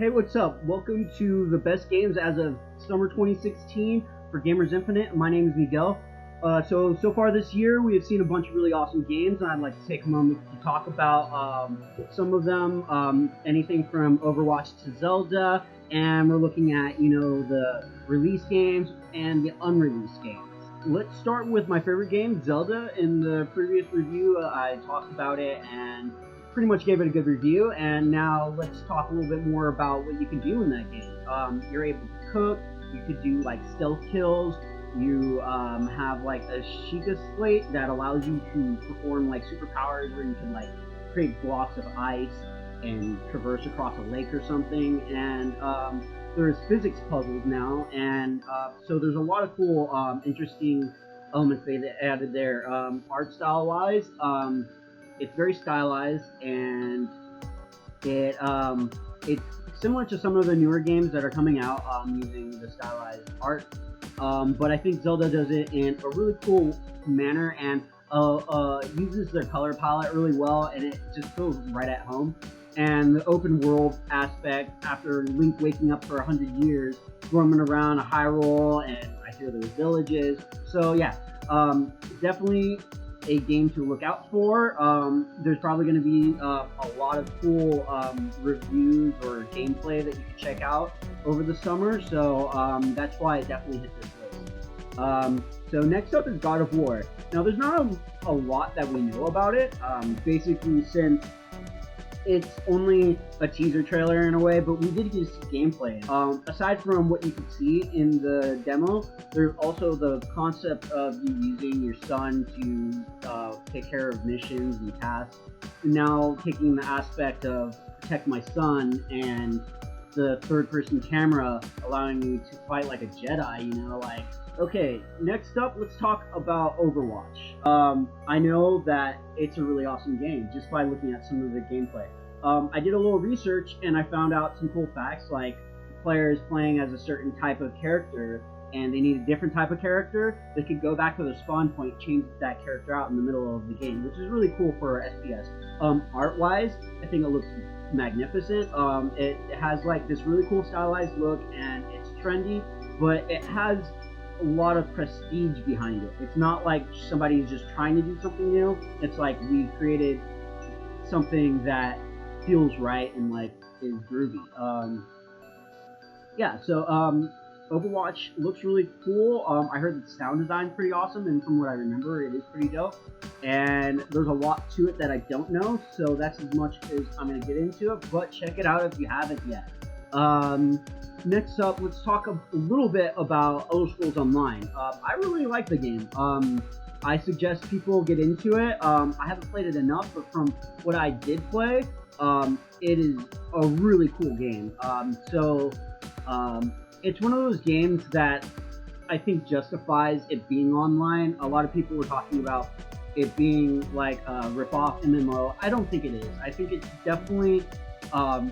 Hey, what's up? Welcome to the best games as of summer 2016 for Gamers Infinite. My name is Miguel. So far this year, we have seen a bunch of really awesome games, and I'd like to take a moment to talk about some of them. Anything from Overwatch to Zelda, and we're looking at, the release games and the unreleased games. Let's start with my favorite game, Zelda. In the previous review, I talked about it and pretty much gave it a good review, and now let's talk a little bit more about what you can do in that game. You're able to cook, you could do like stealth kills, you have like a Sheikah slate that allows you to perform like superpowers where you can like create blocks of ice and traverse across a lake or something, and there's physics puzzles now, and so there's a lot of cool, interesting elements they added there. Art style wise, it's very stylized, and it's similar to some of the newer games that are coming out using the stylized art. But I think Zelda does it in a really cool manner and uses their color palette really well, and it just feels right at home. And the open world aspect, after Link waking up for 100 years, roaming around a Hyrule, and I hear there's villages. So yeah, definitely a game to look out for. There's probably going to be a lot of cool reviews or gameplay that you can check out over the summer, so that's why it definitely hit this list. So next up is God of War. Now there's not a lot that we know about it, basically, since it's only a teaser trailer in a way, but we did get to see gameplay. Aside from what you could see in the demo, there's also the concept of you using your son to take care of missions and tasks. Now taking the aspect of protect my son and the third-person camera allowing you to fight like a Jedi, Okay, next up, let's talk about Overwatch. I know that it's a really awesome game just by looking at some of the gameplay. I did a little research and I found out some cool facts, like players playing as a certain type of character and they need a different type of character, they could go back to their spawn point, change that character out in the middle of the game, which is really cool for SPS. Art-wise, I think it looks magnificent. It has like this really cool stylized look, and it's trendy, but it has a lot of prestige behind it. It's not like somebody's just trying to do something new. It's like we created something that feels right and like is groovy. Overwatch looks really cool. I heard the sound design's pretty awesome, and from what I remember, it is pretty dope. And there's a lot to it that I don't know, so that's as much as I'm going to get into it, but check it out if you haven't yet. Next up, let's talk a little bit about Elder Scrolls Online. I really like the game. I suggest people get into it. I haven't played it enough, but from what I did play, it is a really cool game. It's one of those games that I think justifies it being online. A lot of people were talking about it being like a rip-off MMO. I don't think it is. I think it's definitely a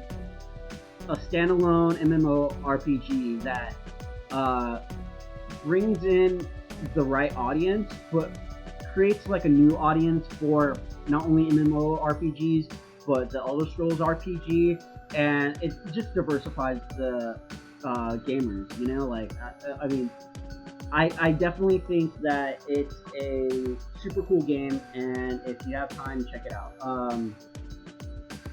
standalone MMORPG that brings in the right audience, but creates like a new audience for not only MMORPGs, but the Elder Scrolls RPG, and it just diversifies the gamers, I definitely think that it's a super cool game, and if you have time, check it out.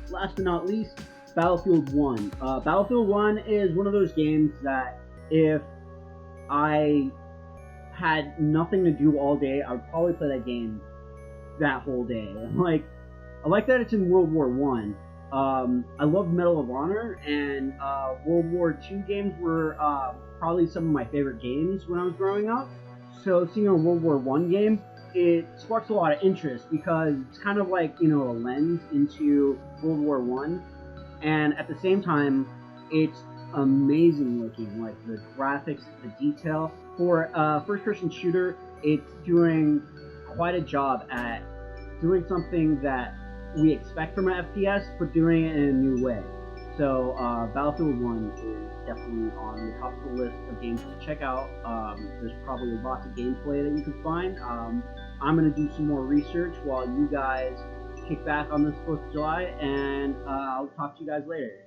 Last but not least, Battlefield 1. Battlefield 1 is one of those games that if I had nothing to do all day, I would probably play that game that whole day. I like that it's in World War One. I love Medal of Honor, and World War II games were probably some of my favorite games when I was growing up. So seeing a World War I game, it sparks a lot of interest because it's kind of like, a lens into World War I. And at the same time, it's amazing looking, like the graphics, the detail. For a first-person shooter, it's doing quite a job at doing something that we expect from an FPS, but doing it in a new way. So Battlefield 1 is definitely on the top of the list of games to check out. There's probably lots of gameplay that you can find. I'm going to do some more research while you guys kick back on this 4th of July, and I'll talk to you guys later.